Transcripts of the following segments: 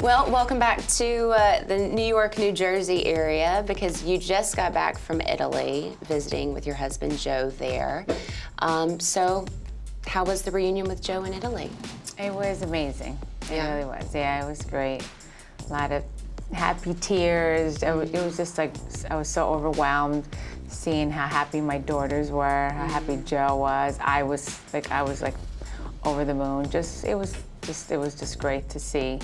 Well, welcome back to the New York, New Jersey area because you just got back from Italy visiting with your husband Joe there. So how was the reunion with Joe in Italy? It was amazing. It really was. Yeah, it was great. A lot of happy tears. It was just like, I was so overwhelmed seeing how happy my daughters were, how happy Joe was. I was like over the moon. It was just great to see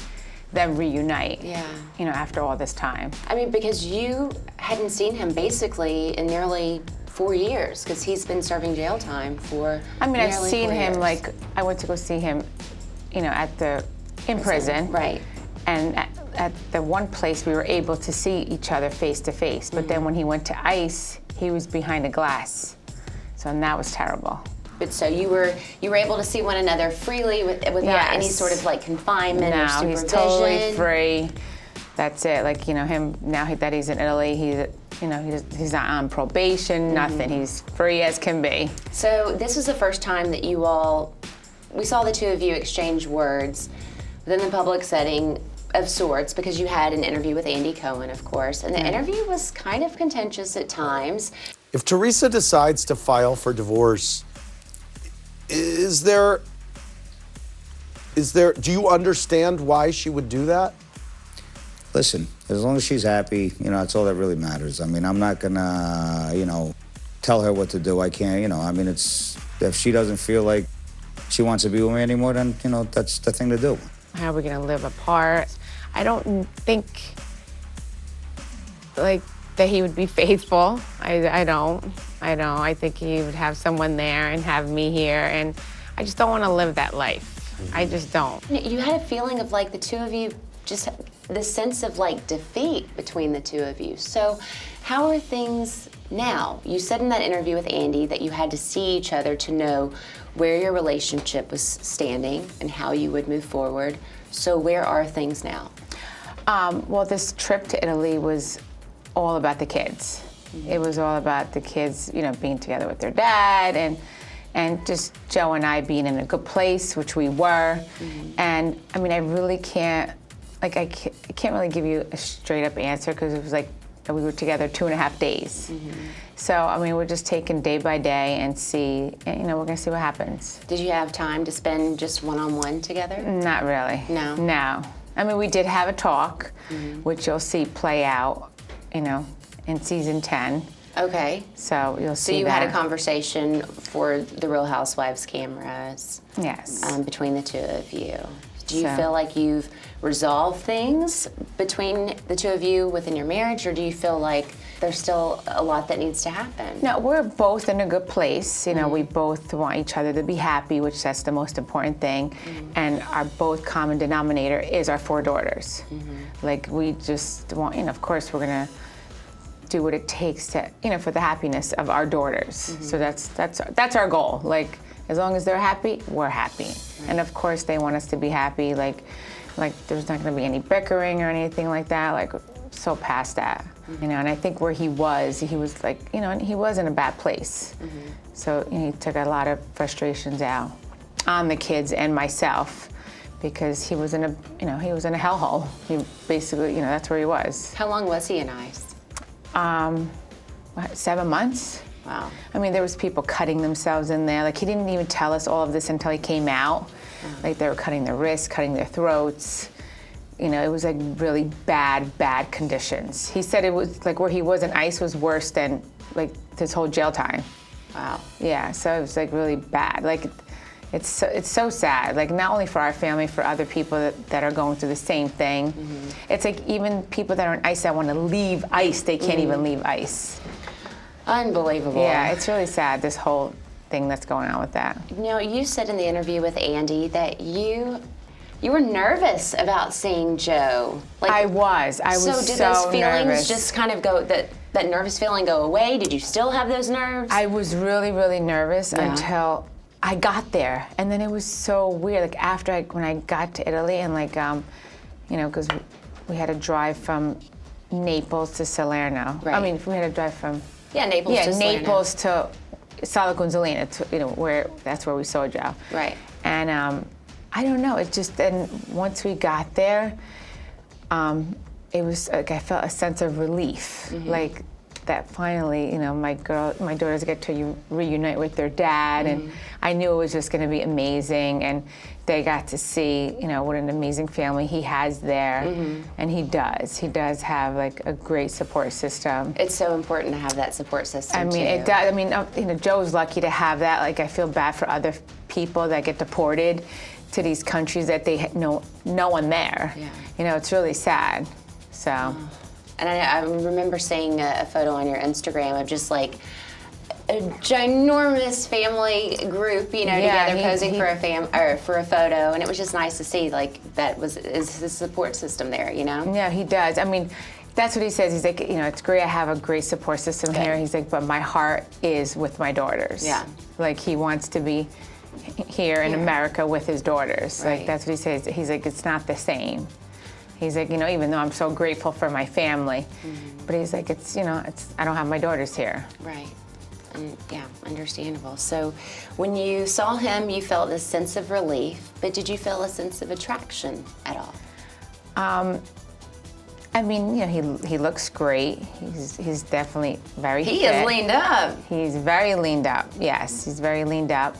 them reunite, you know, after all this time. I mean, because you hadn't seen him basically in nearly 4 years, because he's been serving jail time for I've seen him, years. like, I went to go see him, you know, in prison. Right. And at the one place we were able to see each other face to face, but then when he went to ICE, he was behind a glass. So and that was terrible. But so you were able to see one another freely without any sort of like confinement or supervision? No, he's totally free. That's it. Like, you know, him now that he's in Italy, he's not on probation, nothing. He's free as can be. So this was the first time that we saw the two of you exchange words within the public setting of sorts, because you had an interview with Andy Cohen, of course, and the interview was kind of contentious at times. If Teresa decides to file for divorce, do you understand why she would do that? Listen, as long as she's happy, you know, that's all that really matters. I mean, I'm not gonna, you know, tell her what to do. I can't, you know, I mean, if she doesn't feel like she wants to be with me anymore, then, you know, that's the thing to do. How are we gonna live apart? I don't think, like, that he would be faithful. I don't. I think he would have someone there and have me here, and I just don't want to live that life. I just don't. You had a feeling of like the two of you, just the sense of like defeat between the two of you. So how are things now? You said in that interview with Andy that you had to see each other to know where your relationship was standing and how you would move forward. So where are things now? Well, this trip to Italy was all about the kids. It was all about the kids, you know, being together with their dad and just Joe and I being in a good place, which we were. And I mean, I really can't, like, I can't really give you a straight up answer because it was like we were together 2.5 days. So, I mean, we're just taking day by day and see, you know, we're gonna see what happens. Did you have time to spend just one-on-one together? Not really. No? No. I mean, we did have a talk, which you'll see play out, you know, in season 10. Okay. So you'll see So you that. had a conversation for the Real Housewives cameras. Yes. Between the two of you. Do you So- feel like you've resolved things between the two of you within your marriage, or do you feel like there's still a lot that needs to happen? No, we're both in a good place. You know, we both want each other to be happy, which that's the most important thing. And our both common denominator is our 4 daughters. Like, we just want, you know, of course we're gonna do what it takes to, you know, for the happiness of our daughters. So that's our goal. Like, as long as they're happy, we're happy. And of course they want us to be happy. Like there's not gonna be any bickering or anything like that. Like, so past that, you know. And I think where he was like, you know, he was in a bad place. So, you know, he took a lot of frustrations out on the kids and myself because he was in a hellhole. He basically, you know, that's where he was. How long was he in ICE? 7 months. Wow. I mean, there was people cutting themselves in there. Like, he didn't even tell us all of this until he came out. Like, they were cutting their wrists, cutting their throats. You know, it was like really bad conditions. He said it was like where he was in ICE was worse than like his whole jail time. Wow. Yeah, so it was like really bad. Like, it's so sad. Like, not only for our family, for other people that are going through the same thing. It's like even people that are in ICE that want to leave ICE, they can't even leave ICE. Unbelievable. Yeah, it's really sad, this whole thing that's going on with that. You know, you said in the interview with Andy that you were nervous about seeing Joe. Like, I was So did those feelings nervous. just kind of go, that nervous feeling go away? Did you still have those nerves? I was really, really nervous until I got there. And then it was so weird. Like, when I got to Italy and like, you know, because we had to drive from Naples to Salerno. Right. I mean, we had to drive from Naples to Salerno. Naples to Sala Consolina, you know, that's where we saw Joe. Right. And I don't know, it just, then once we got there, it was like I felt a sense of relief, like that finally, my daughters get to reunite with their dad, and I knew it was just going to be amazing, and they got to see, what an amazing family he has there, and he does have like a great support system. It's so important to have that support system. I mean, too. it does. I mean, Joe's lucky to have that. Like, I feel bad for other people that get deported to these countries that they know no one there. Yeah. It's really sad. So. And I remember seeing a photo on your Instagram of just like a ginormous family group, together posing for a photo, and it was just nice to see like that is his support system there, Yeah, he does. I mean, that's what he says. He's like, it's great I have a great support system here. He's like, but my heart is with my daughters. Yeah. Like, he wants to be here in America with his daughters. Right. Like, that's what he says. He's like, it's not the same. He's like, even though I'm so grateful for my family, but he's like, I don't have my daughters here. Right. Yeah, understandable. So when you saw him, you felt this sense of relief, but did you feel a sense of attraction at all? I mean, he looks great. He's definitely very fit. He is leaned up. He's very leaned up. Yes, he's very leaned up.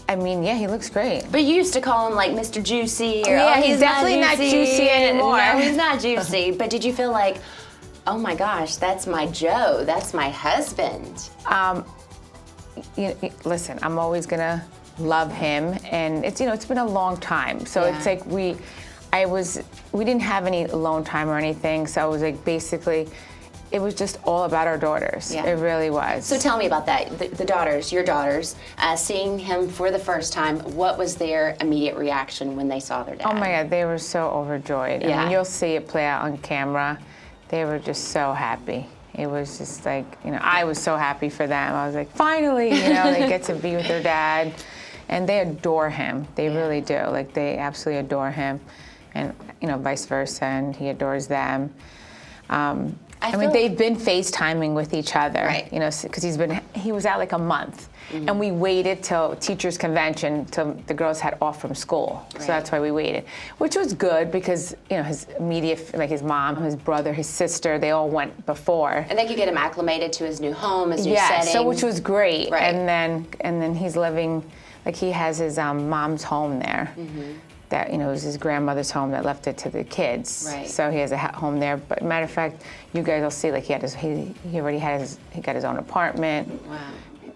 I mean, yeah, he looks great. But you used to call him like Mr. Juicy. Or, yeah, he's definitely not juicy anymore. No, he's not juicy. But did you feel like, oh my gosh, that's my Joe, that's my husband? Listen, I'm always gonna love him, and it's been a long time. So it's like we didn't have any alone time or anything. So it was like basically, it was just all about our daughters. Yeah. It really was. So tell me about that. The daughters, your daughters, seeing him for the first time, what was their immediate reaction when they saw their dad? Oh my God, they were so overjoyed. Yeah. I mean, you'll see it play out on camera. They were just so happy. It was just like, I was so happy for them. I was like, finally, they get to be with their dad. And they adore him. They really do. Like, they absolutely adore him. And, vice versa, and he adores them. I mean, they've been FaceTiming with each other, right. Because he was out like a month. And we waited till teachers' convention till the girls had off from school. Right. So that's why we waited, which was good because, his immediate, like his mom, his brother, his sister, they all went before. And they could get him acclimated to his new home, his new setting. So which was great. Right. And then he's living, like he has his mom's home there. That it was his grandmother's home that left it to the kids. Right. So he has a home there. But matter of fact, you guys will see like he got his own apartment. Wow.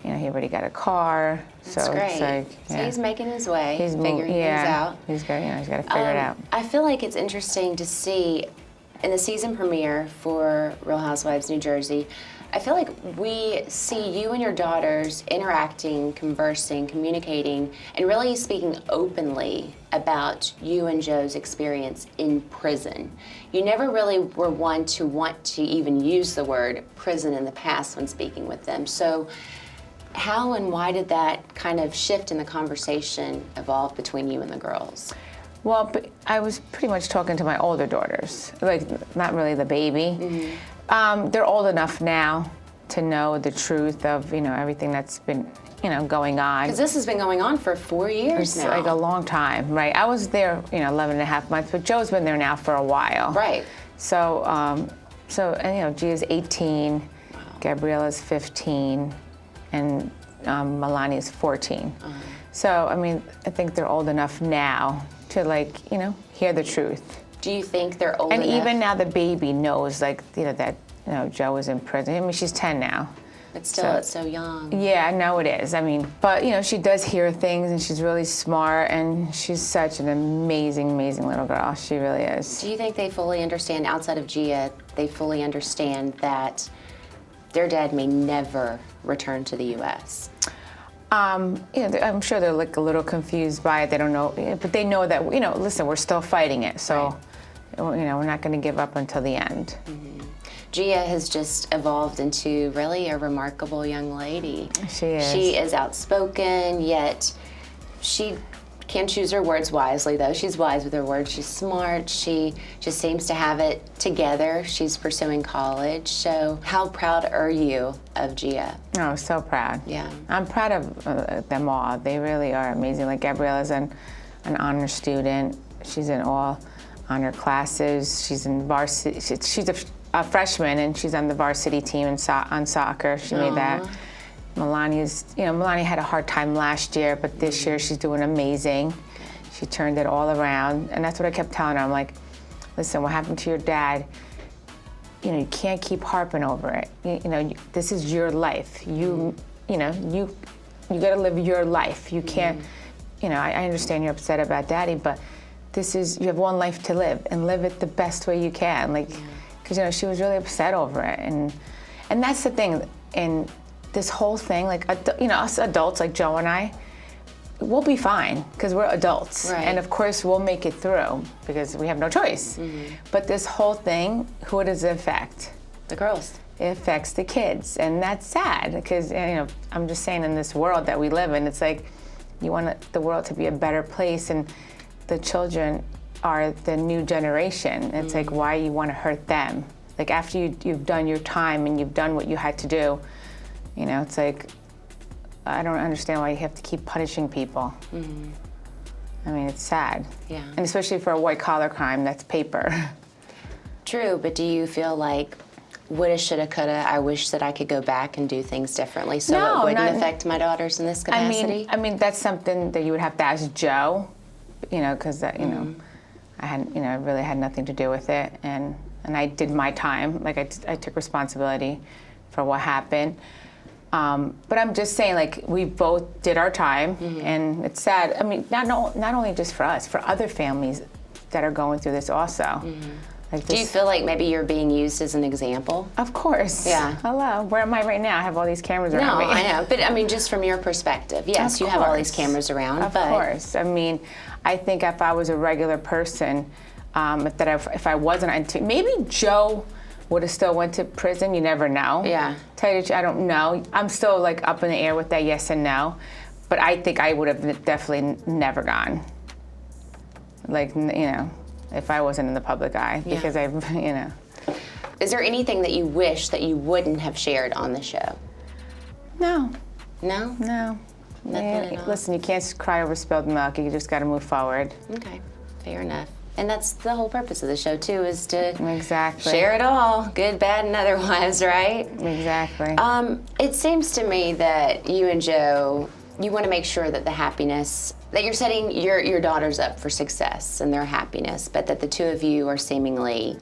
He already got a car. That's so great. It's like, So he's making his way, he's figuring things out. He's got to figure it out. I feel like it's interesting to see in the season premiere for Real Housewives New Jersey. I feel like we see you and your daughters interacting, conversing, communicating, and really speaking openly about you and Joe's experience in prison. You never really were one to want to even use the word prison in the past when speaking with them. So how and why did that kind of shift in the conversation evolve between you and the girls? Well, I was pretty much talking to my older daughters, like not really the baby. They're old enough now to know the truth of everything that's been going on. Because this has been going on for 4 years It's now. like a long time, right? I was there 11 and a half months, but Joe's been there now for a while. Right. So, Gia's 18, Gabriella's 15, and Melania's 14. So, I mean, I think they're old enough now to hear the truth. Do you think they're old And enough? even now the baby knows that Joe is in prison. I mean, she's 10 now. But still, it's so young. Yeah, I know it is. I mean, but she does hear things, and she's really smart, and she's such an amazing, amazing little girl. She really is. Do you think they fully understand, outside of Gia, they fully understand that their dad may never return to the U.S.? I'm sure they're like a little confused by it. They don't know, but they know that listen, we're still fighting it. So, we're not going to give up until the end. Gia has just evolved into really a remarkable young lady. She is. She is outspoken, yet she can choose her words wisely, though. She's wise with her words. She's smart. She just seems to have it together. She's pursuing college. So how proud are you of Gia? Oh, so proud. Yeah. I'm proud of them all. They really are amazing. Like Gabriella's an honor student. She's in all on her classes. She's in varsity. She's a freshman, and she's on the varsity team on soccer. She made that. Melania had a hard time last year, but this year she's doing amazing. She turned it all around, and that's what I kept telling her. I'm like, listen, what happened to your dad? You can't keep harping over it. This is your life. You got to live your life. You can't. I understand you're upset about Daddy, but you have one life to live, and live it the best way you can. Because she was really upset over it, and that's the thing. And this whole thing, us adults like Joe and I, we'll be fine because we're adults, right. And of course we'll make it through because we have no choice. But this whole thing, who does it affect? The girls. It affects the kids, and that's sad because I'm just saying, in this world that we live in, it's like you want the world to be a better place, and the children are the new generation. It's like, why you want to hurt them? Like, after you've done your time and you've done what you had to do, it's like, I don't understand why you have to keep punishing people. I mean, it's sad. Yeah. And especially for a white-collar crime, that's paper. True, but do you feel like woulda, shoulda, coulda, I wish that I could go back and do things differently so No, it wouldn't affect my daughters in this capacity? I mean, that's something that you would have to ask Joe, because I really had nothing to do with it, and I did my time. I took responsibility for what happened. But I'm just saying, we both did our time, and it's sad. I mean, not only just for us, for other families that are going through this also. Do you feel like maybe you're being used as an example? Of course. Yeah. Hello. Where am I right now? I have all these cameras around me. No, I know. But I mean, just from your perspective, yes, you have all these cameras around. Of course. I mean, I think if I was a regular person, if I wasn't, maybe Joe would have still went to prison. You never know. Yeah. Tell you the truth, I don't know. I'm still up in the air with that yes and no. But I think I would have definitely never gone. If I wasn't in the public eye, because Is there anything that you wish that you wouldn't have shared on the show? No. No? No. Nothing at all? Listen, you can't cry over spilled milk. You just got to move forward. Okay, fair enough. And that's the whole purpose of the show, too, is to Exactly. share it all, good, bad, and otherwise, right? Exactly. It seems to me that you and Joe, you want to make sure that the happiness, that you're setting your daughters up for success and their happiness, but that the two of you are seemingly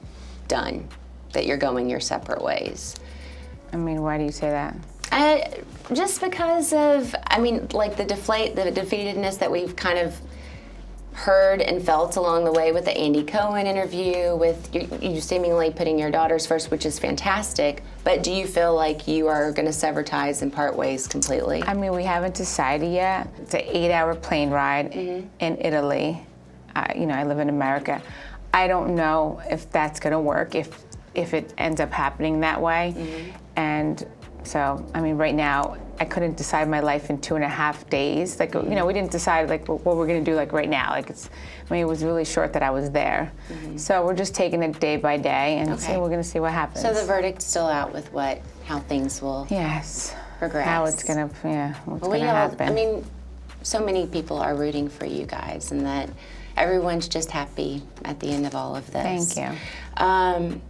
done, that you're going your separate ways. I mean, why do you say that? Just because of, the defeatedness that we've kind of heard and felt along the way with the Andy Cohen interview, with you seemingly putting your daughters first, which is fantastic, but do you feel like you are going to sever ties and part ways completely? I mean, we haven't decided yet. It's an 8-hour plane ride in Italy. I live in America. I don't know if that's going to work, if it ends up happening that way. And so, right now, I couldn't decide my life in 2.5 days. We didn't decide what we're gonna do right now. It was really short that I was there. So we're just taking it day by day, and we're gonna see what happens. So the verdict's still out with how things will progress. How it's gonna, what's gonna happen. So many people are rooting for you guys, and that everyone's just happy at the end of all of this. Thank you.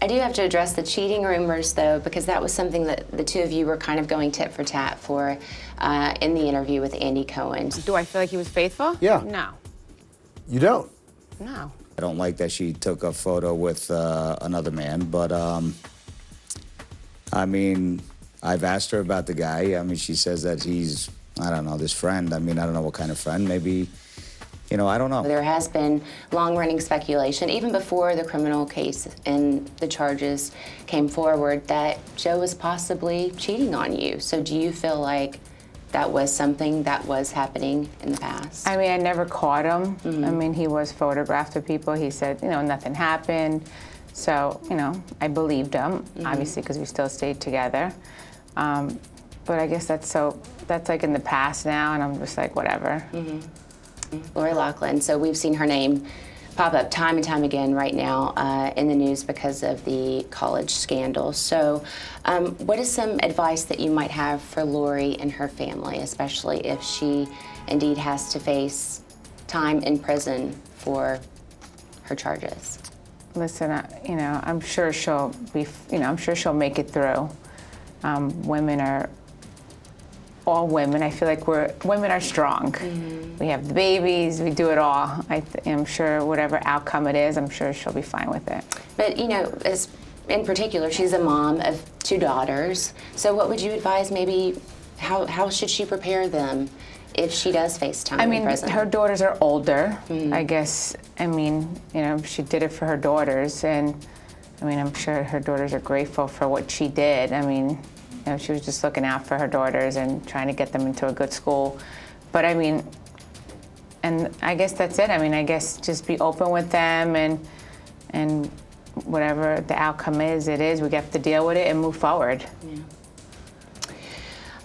I do have to address the cheating rumors, though, because that was something that the two of you were kind of going tit for tat for in the interview with Andy Cohen. Do I feel like he was faithful? Yeah. No. You don't? No. I don't like that she took a photo with another man, but I've asked her about the guy. She says that he's, I don't know, this friend. I don't know what kind of friend. Maybe, I don't know. There has been long-running speculation, even before the criminal case and the charges came forward, that Joe was possibly cheating on you. So do you feel like that was something that was happening in the past? I never caught him. He was photographed with people. He said, nothing happened. So, I believed him, obviously, because we still stayed together. But I guess that's in the past now, and I'm just like, whatever. Lori Loughlin. So we've seen her name pop up time and time again right now in the news because of the college scandal. So what is some advice that you might have for Lori and her family, especially if she indeed has to face time in prison for her charges? Listen, I'm sure she'll be, I'm sure she'll make it through. Women are, all women, I feel like women are strong. We have the babies, we do it all. I'm sure whatever outcome it is, I'm sure she'll be fine with it. But, as in particular, she's a mom of 2 daughters. So what would you advise maybe, how should she prepare them if she does face time in prison? Her daughters are older, I guess. She did it for her daughters, and I'm sure her daughters are grateful for what she did. She was just looking out for her daughters and trying to get them into a good school. But and I guess that's it. I guess just be open with them, and whatever the outcome is, it is. We have to deal with it and move forward. Yeah.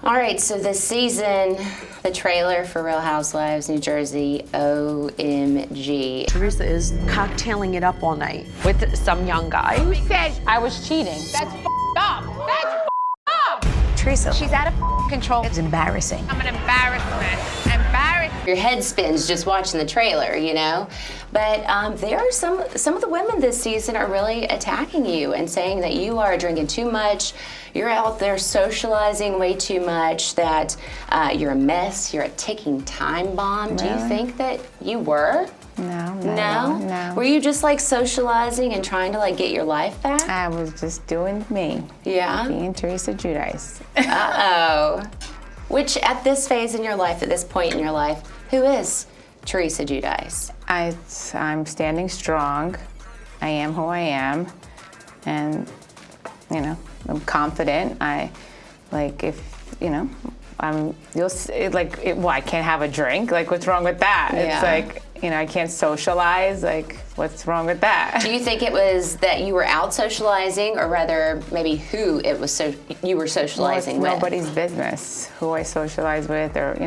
All right, so this season, the trailer for Real Housewives New Jersey, OMG. Teresa is cocktailing it up all night with some young guy. Who said I was cheating? That's up. That's up. Teresa, She's out of control. it's embarrassing. I'm an embarrassment. Your head spins just watching the trailer, But there are some of the women this season are really attacking you and saying that you are drinking too much, you're out there socializing way too much, that you're a mess, you're a ticking time bomb. Really? Do you think that you were? No. Were you just socializing and trying to get your life back? I was just doing me. Yeah. Being Teresa Giudice. Uh-oh. Which at this phase in your life, at this point in your life, who is Teresa Giudice? I'm standing strong. I am who I am. And, I'm confident. I can't have a drink? What's wrong with that? Yeah. It's I can't socialize. What's wrong with that? Do you think it was that you were out socializing, or rather maybe who it was you were socializing with? Nobody's business who I socialize with, or,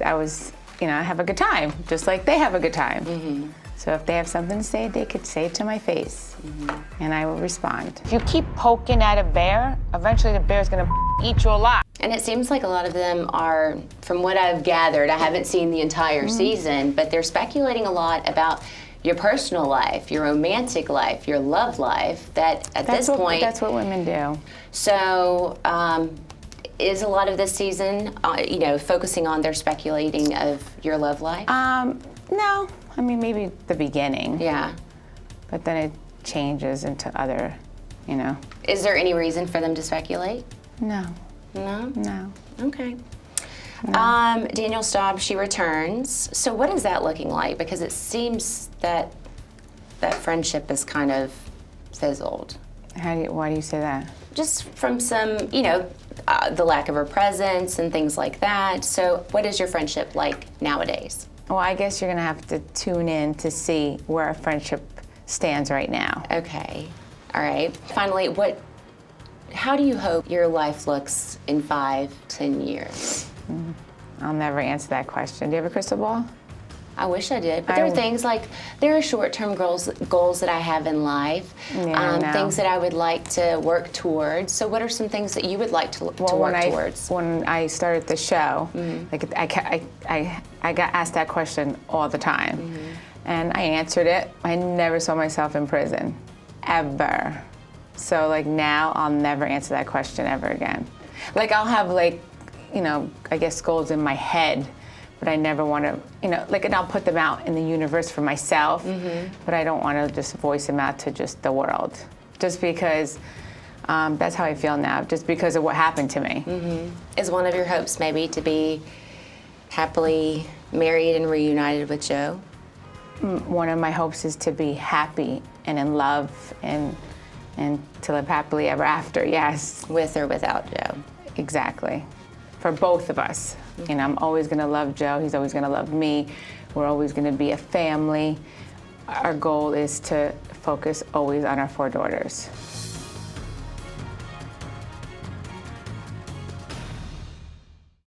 I was, I have a good time, just like they have a good time. So if they have something to say, they could say it to my face, and I will respond. If you keep poking at a bear, eventually the bear's gonna eat you alive. And it seems like a lot of them are, from what I've gathered, I haven't seen the entire season, but they're speculating a lot about your personal life, your romantic life, your love life, that at this point... That's what women do. So, is a lot of this season, focusing on their speculating of your love life? No. Maybe the beginning. Yeah. But then it changes into other, Is there any reason for them to speculate? No. No? Okay. Danielle Staub, she returns. So what is that looking like? Because it seems that friendship is kind of fizzled. Why do you say that? Just from some, the lack of her presence and things like that. So what is your friendship like nowadays? Well, I guess you're gonna have to tune in to see where our friendship stands right now. Okay. All right. Finally, how do you hope your life looks in 5-10 years? I'll never answer that question. Do you have a crystal ball? I wish I did, but there are things there are short-term goals that I have in life, things that I would like to work towards. So what are some things that you would like to work towards? When I started the show, I got asked that question all the time, and I answered it. I never saw myself in prison, ever. So now I'll never answer that question ever again. I'll have I guess goals in my head, but I never want to, and I'll put them out in the universe for myself, but I don't want to just voice them out to just the world, just because that's how I feel now, just because of what happened to me. Is one of your hopes maybe to be happily married and reunited with Joe? One of my hopes is to be happy and in love and to live happily ever after, yes. With or without Joe? Exactly. For both of us. I'm always gonna love Joe, he's always gonna love me. We're always gonna be a family. Our goal is to focus always on our 4 daughters.